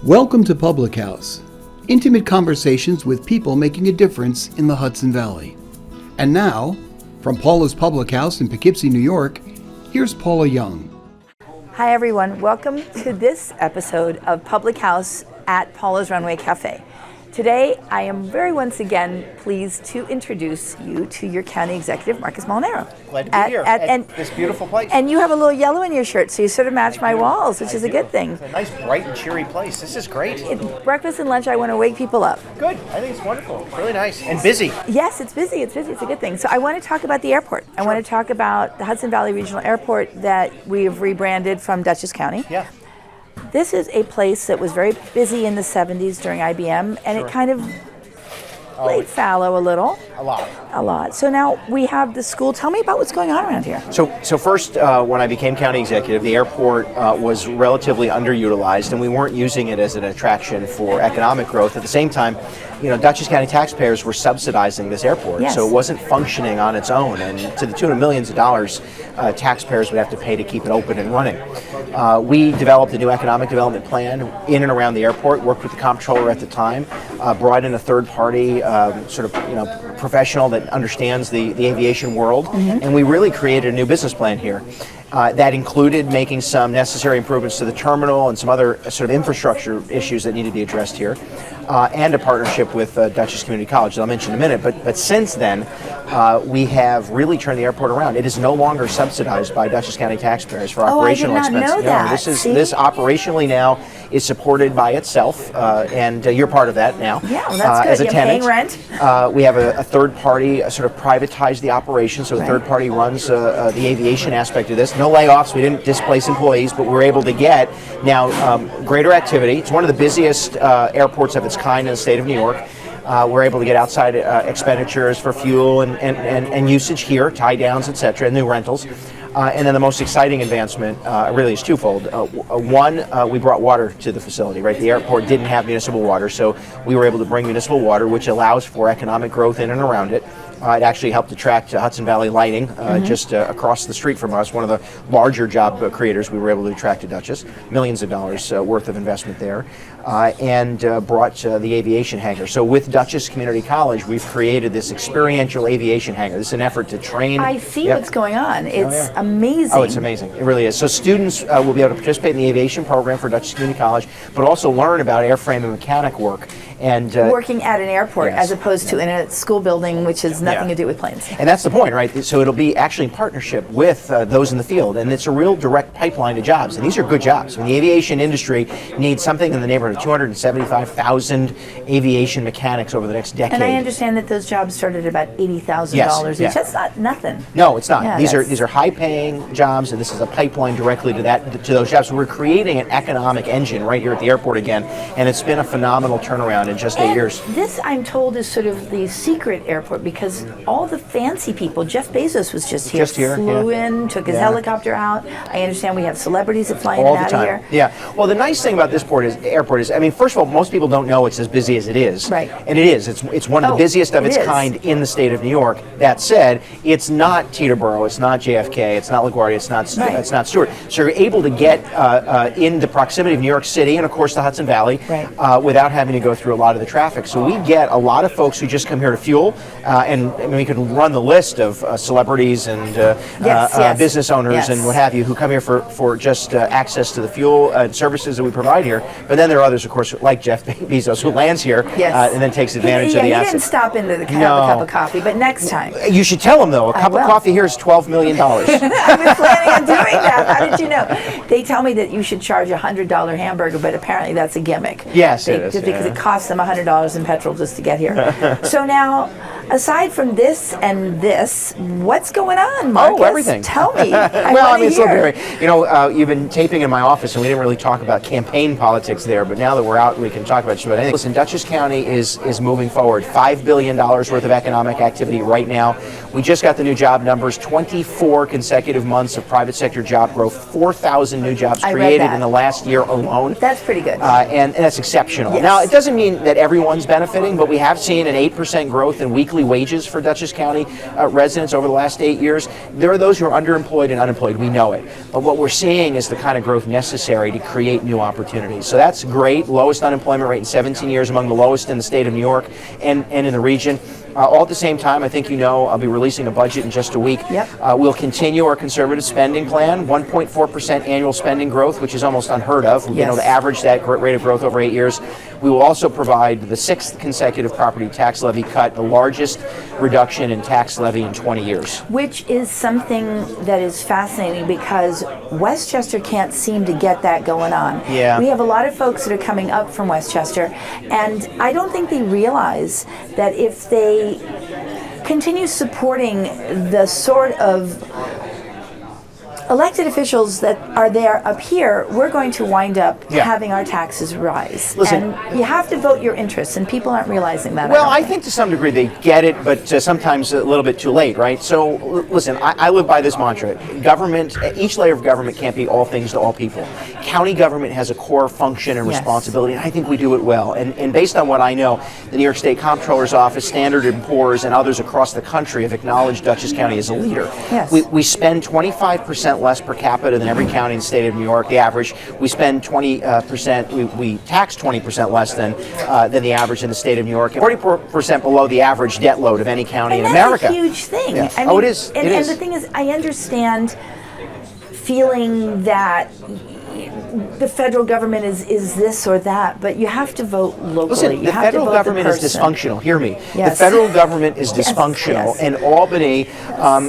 Welcome to Public House, intimate conversations with people making a difference in the Hudson Valley. And now, from Paula's Public House in Poughkeepsie, New York, here's Paula Young. Hi everyone, welcome to this episode of Public House at Paula's Runway Cafe. Today, I am very once again pleased to introduce you to your County Executive, Marcus Molinaro. Glad to be here at this beautiful place. And you have a little yellow in your shirt, so you sort of match my walls, which is a good thing. It's a nice, bright and cheery place. This is great. Breakfast and lunch, I want to wake people up. Good. I think it's wonderful. It's really nice. And busy. Yes, it's busy. It's busy. It's a good thing. So I want to talk about the airport. I want to talk about the Hudson Valley Regional Airport that we've rebranded from Dutchess County. Yeah. This is a place that was very busy in the 70s during IBM, and it kind of laid fallow a little. A lot. So now we have the school. Tell me about what's going on around here. So first, when I became county executive, the airport was relatively underutilized, and we weren't using it as an attraction for economic growth. At the same time, Dutchess County taxpayers were subsidizing this airport, Yes. so it wasn't functioning on its own, and to the tune of millions of dollars, taxpayers would have to pay to keep it open and running. We developed a new economic development plan in and around the airport, worked with the comptroller at the time, brought in a third-party professional that understands the aviation world, and we really created a new business plan here. That included making some necessary improvements to the terminal and some other sort of infrastructure issues that needed to be addressed here, and a partnership with Dutchess Community College that I'll mention in a minute. But since then, we have really turned the airport around. It is no longer subsidized by Dutchess County taxpayers for operational expenses. I did not know that. This operationally now is supported by itself, and you're part of that now. Yeah, well, that's good. As a You're tenant. paying rent. We have a third party sort of privatized the operation, so the third party runs the aviation aspect of this. No layoffs, we didn't displace employees, but we're able to get now greater activity. It's one of the busiest airports of its kind in the state of New York. We're able to get outside expenditures for fuel and usage here, tie downs, et cetera, and new rentals. And then the most exciting advancement really is twofold. One, we brought water to the facility, right? The airport didn't have municipal water, so we were able to bring municipal water, which allows for economic growth in and around it. It actually helped attract Hudson Valley Lighting just across the street from us, one of the larger job creators we were able to attract to Dutchess, millions of dollars worth of investment there, and brought the aviation hangar. So with Dutchess Community College, we've created this experiential aviation hangar. This is an effort to train. I see what's going on. It's amazing. Oh, it's amazing. It really is. So students will be able to participate in the aviation program for Dutchess Community College, but also learn about airframe and mechanic work. And working at an airport yes. as opposed to in a school building, which has nothing to do with planes. And that's the point, right? So it'll be actually in partnership with those in the field, and it's a real direct pipeline to jobs. And these are good jobs. I mean, the aviation industry needs something in the neighborhood of 275,000 aviation mechanics over the next decade. And I understand that those jobs started at about $80,000 Yes, each. yeah. That's not nothing. No, it's not. Yeah, These are high-paying jobs, and this is a pipeline directly to those jobs. So we're creating an economic engine right here at the airport again, and it's been a phenomenal turnaround in just 8 years. This, I'm told, is sort of the secret airport because all the fancy people, Jeff Bezos was just here, flew in, took his helicopter out. I understand we have celebrities that fly in and out of here. Yeah. Well, the nice thing about this airport is, I mean, first of all, most people don't know it's as busy as it is. Right. And it is. It's one of the busiest of its kind in the state of New York. That said, it's not Teterboro, it's not JFK, it's not LaGuardia, it's not Stewart. So you're able to get in the proximity of New York City and, of course, the Hudson Valley without having to go through a lot of the traffic. So we get a lot of folks who just come here to fuel, and we could run the list of celebrities and business owners and what have you who come here for just access to the fuel and services that we provide here. But then there are others, of course, like Jeff Bezos, who lands here and then takes advantage of the assets. He didn't stop into the have a cup of coffee, but next time. You should tell him, though, a cup of coffee here is $12 million. I was planning on doing that. How did you know? They tell me that you should charge a $100 hamburger, but apparently that's a gimmick. Yes, it is. Just because it costs them $100 in petrol just to get here. So now, aside from this and this, what's going on, Marcus? Oh, everything. Tell me. It's a little bit, you've been taping in my office, and we didn't really talk about campaign politics there, but now that we're out, we can talk about it. But I think, listen, Dutchess County is moving forward. $5 billion worth of economic activity right now. We just got the new job numbers, 24 consecutive months of private sector job growth, 4,000 new jobs created in the last year alone. That's pretty good. And that's exceptional. Yes. Now, it doesn't mean that everyone's benefiting, but we have seen an 8% growth in weekly monthly wages for Dutchess County residents over the last 8 years. There are those who are underemployed and unemployed. We know it. But what we're seeing is the kind of growth necessary to create new opportunities. So that's great. Lowest unemployment rate in 17 years, among the lowest in the state of New York and in the region. All at the same time, I think I'll be releasing a budget in just a week. Yep. We'll continue our conservative spending plan, 1.4% annual spending growth, which is almost unheard of. We've been able to average that rate of growth over 8 years. We will also provide the 6th consecutive property tax levy cut, the largest reduction in tax levy in 20 years. Which is something that is fascinating because Westchester can't seem to get that going on. Yeah. We have a lot of folks that are coming up from Westchester, and I don't think they realize that if they continue supporting the sort of elected officials that are there up here, we're going to wind up having our taxes rise. Listen, and you have to vote your interests, and people aren't realizing that. Well, I think to some degree they get it, but sometimes a little bit too late, right? So, listen, I live by this mantra. Government, each layer of government can't be all things to all people. County government has a core function and responsibility, and I think we do it well. And based on what I know, the New York State Comptroller's Office, Standard & Poor's, and others across the country have acknowledged Dutchess County as a leader. Yes. We spend 25% less per capita than every county in the state of New York, the average. We spend 20%, we tax 20% less than the average in the state of New York, 40% below the average debt load of any county in America. That's a huge thing. Yeah. I mean, it is. And the thing is, I understand feeling that the federal government is this or that, but you have to vote locally. Listen, the federal government is dysfunctional. Hear me. Yes. The federal government is dysfunctional, and Albany,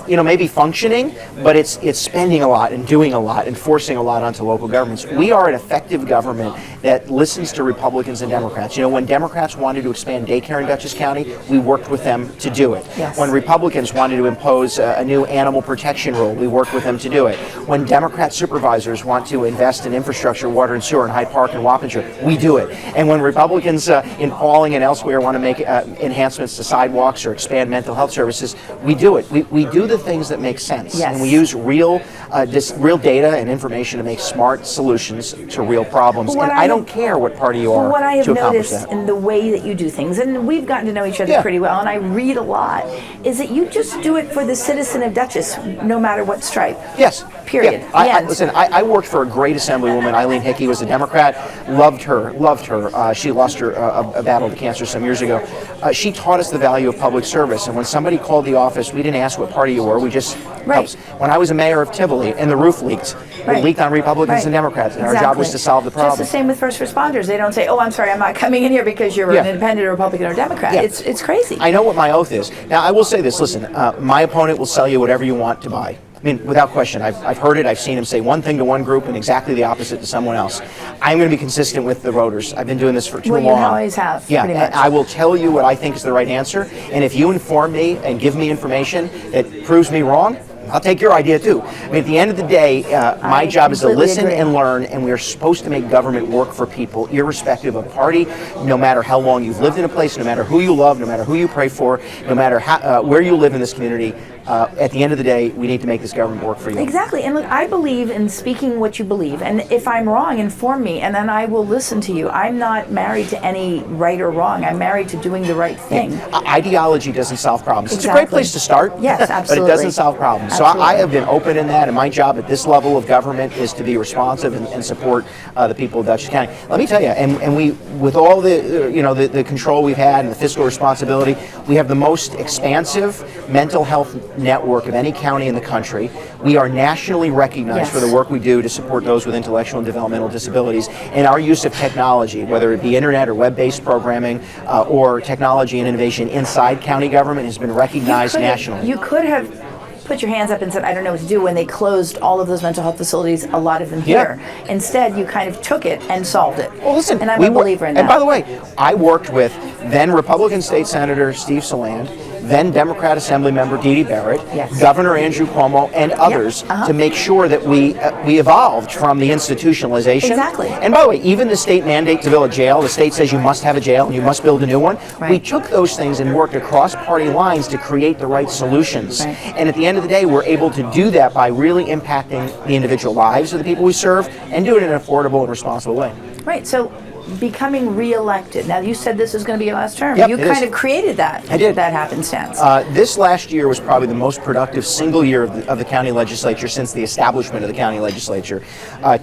may be functioning, but it's spending a lot and doing a lot and forcing a lot onto local governments. We are an effective government that listens to Republicans and Democrats. When Democrats wanted to expand daycare in Dutchess County, we worked with them to do it. Yes. When Republicans wanted to impose a new animal protection rule, we worked with them to do it. When Democrat supervisors want to invest in infrastructure, water and sewer in Hyde Park and Wappinger, we do it. And when Republicans in Pauling and elsewhere want to make enhancements to sidewalks or expand mental health services, we do it. We do the things that make sense. Yes. And we use real data and information to make smart solutions to real problems. And I don't care what party you are what I have to accomplish noticed that. in the way that you do things, and we've gotten to know each other pretty well, and I read a lot, is that you just do it for the citizen of Dutchess, no matter what stripe. Yes. Period. Yeah. Listen, I worked for a great Assemblywoman. Eileen Hickey was a Democrat. Loved her. She lost her a battle to cancer some years ago. She taught us the value of public service. And when somebody called the office, we didn't ask what party you were. We just helped. When I was a mayor of Tivoli and the roof leaked, it leaked on Republicans and Democrats. And our job was to solve the problem. Just the same with first responders. They don't say, "Oh, I'm sorry, I'm not coming in here because you're an independent, or Republican, or Democrat." Yeah. It's crazy. I know what my oath is. Now, I will say this. Listen, my opponent will sell you whatever you want to buy. I mean, without question, I've heard it. I've seen him say one thing to one group and exactly the opposite to someone else. I'm going to be consistent with the voters. I've been doing this for too long. Well, you always have. Yeah, pretty much. I will tell you what I think is the right answer. And if you inform me and give me information that proves me wrong, I'll take your idea too. I mean, at the end of the day, my job is to listen and learn, and we are supposed to make government work for people, irrespective of party, no matter how long you've lived in a place, no matter who you love, no matter who you pray for, no matter where you live in this community. At the end of the day, we need to make this government work for you. Exactly. And look, I believe in speaking what you believe. And if I'm wrong, inform me, and then I will listen to you. I'm not married to any right or wrong. I'm married to doing the right thing. Ideology doesn't solve problems. Exactly. It's a great place to start. Yes, absolutely. But it doesn't solve problems. So I have been open in that, and my job at this level of government is to be responsive and support the people of Dutchess County. Let me tell you, and we, with all the control we've had and the fiscal responsibility, we have the most expansive mental health network of any county in the country. We are nationally recognized for the work we do to support those with intellectual and developmental disabilities, and our use of technology, whether it be internet or web-based programming or technology and innovation inside county government, has been recognized nationally. You could have put your hands up and said, "I don't know what to do," when they closed all of those mental health facilities, a lot of them here. Instead, you kind of took it and solved it. Well, listen, and I'm a believer in that. And by the way, I worked with then Republican State Senator Steve Saland, then Democrat Assembly Member Dee Dee Barrett, Governor Andrew Cuomo, and others to make sure that we evolved from the institutionalization. Exactly. And by the way, even the state mandate to build a jail, the state says you must have a jail and you must build a new one. Right. We took those things and worked across party lines to create the right solutions. Right. And at the end of the day, we're able to do that by really impacting the individual lives of the people we serve and do it in an affordable and responsible way. Right. So becoming re-elected. Now, you said this was going to be your last term. Yep, You it kind is. of created that. I did. That happenstance. This last year was probably the most productive single year of the county legislature since the establishment of the county legislature.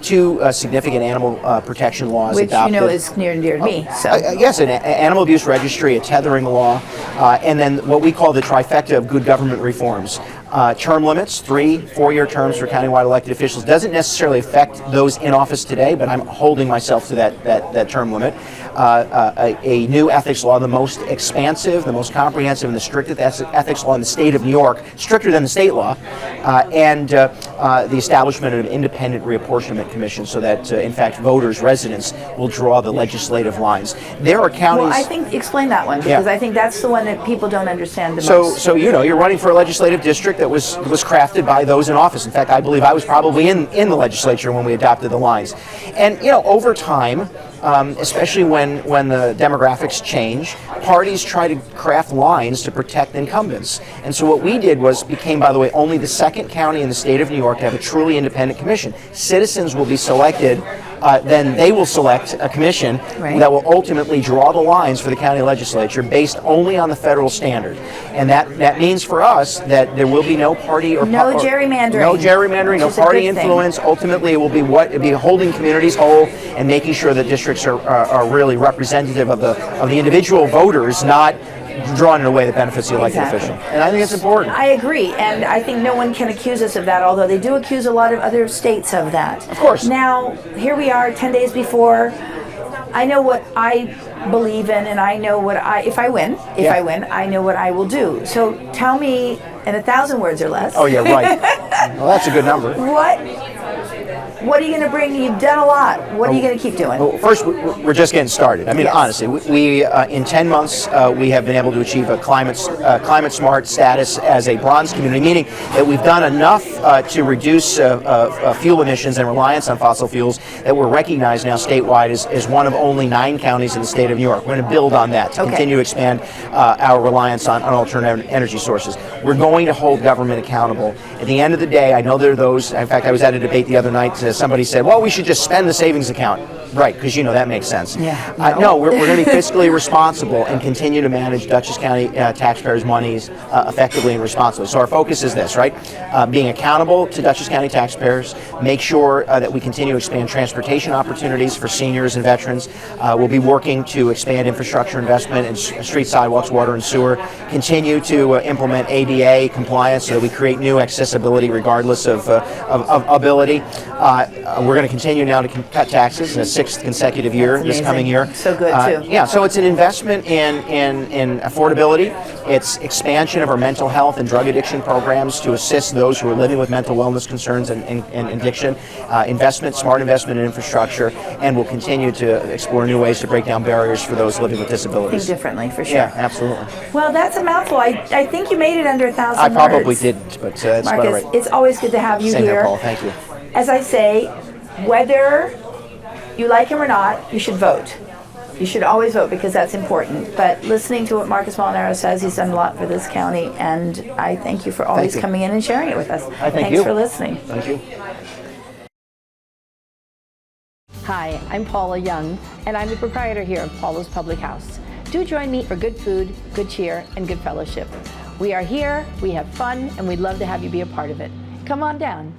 Two significant animal protection laws Which adopted. you know is near and dear to me. So. Yes, an animal abuse registry, a tethering law, and then what we call the trifecta of good government reforms. Term limits, 3 4-year terms for countywide elected officials. Doesn't necessarily affect those in office today, but I'm holding myself to that term limit. A new ethics law, the most expansive, the most comprehensive, and the strictest ethics law in the state of New York, stricter than the state law, and the establishment of an independent reapportionment commission so that, in fact, voters, residents will draw the legislative lines. There are counties... Well, I think, explain that one, because I think that's the one that people don't understand the most. So you're running for a legislative district that was crafted by those in office. In fact, I believe I was probably in the legislature when we adopted the lines. And, over time, especially when the demographics change, parties try to craft lines to protect incumbents. And so what we did became, by the way, only the second county in the state of New York to have a truly independent commission. Citizens will be selected, then they will select a commission that will ultimately draw the lines for the county legislature based only on the federal standard. And that means for us that there will be no party or gerrymandering, no party influence. Ultimately, it will be holding communities whole and making sure that districts are really representative of the individual voters, not drawn in a way that benefits the elected official. And I think it's important. I agree, and I think no one can accuse us of that, although they do accuse a lot of other states of that. Of course. Now, here we are 10 days before. I know what I believe in, and I know what if I win, I know what I will do. So tell me in 1,000 words or less. Oh, yeah, right. Well, that's a good number. What are you going to bring? You've done a lot. What are you going to keep doing? Well, first, we're just getting started. I mean, honestly, we in 10 months, we have been able to achieve a climate smart status as a bronze community, meaning that we've done enough to reduce fuel emissions and reliance on fossil fuels that we're recognized now statewide as one of only 9 counties in the state of New York. We're going to build on that to continue to expand our reliance on alternative energy sources. We're going to hold government accountable. At the end of the day, I know there are those, in fact, I was at a debate the other night, somebody said, well, we should just spend the savings account. Right, because that makes sense. Yeah. No, we're going to be fiscally responsible and continue to manage Dutchess County taxpayers' monies effectively and responsibly. So our focus is this, right? Being accountable to Dutchess County taxpayers, make sure that we continue to expand transportation opportunities for seniors and veterans. We'll be working to expand infrastructure investment in street, sidewalks, water, and sewer. Continue to implement ADA compliance so that we create new accessibility regardless of ability. We're going to continue now to cut taxes in a 6th consecutive year this coming year. So good too. Yeah, so it's an investment in affordability. It's expansion of our mental health and drug addiction programs to assist those who are living with mental wellness concerns and addiction. Smart investment in infrastructure, and we'll continue to explore new ways to break down barriers for those living with disabilities. Think differently, for sure. Yeah, absolutely. Well, that's a mouthful. I think you made it under 1,000 words. I probably didn't, but that's Marcus, about right. it's always good to have you Same here. here, Paul. Thank you. As I say, whether you like him or not, you should vote. You should always vote because that's important. But listening to what Marcus Molinaro says, he's done a lot for this county, and I thank you for always coming in and sharing it with us. Thanks for listening. Thank you. Hi, I'm Paula Young, and I'm the proprietor here of Paula's Public House. Do join me for good food, good cheer, and good fellowship. We are here, we have fun, and we'd love to have you be a part of it. Come on down.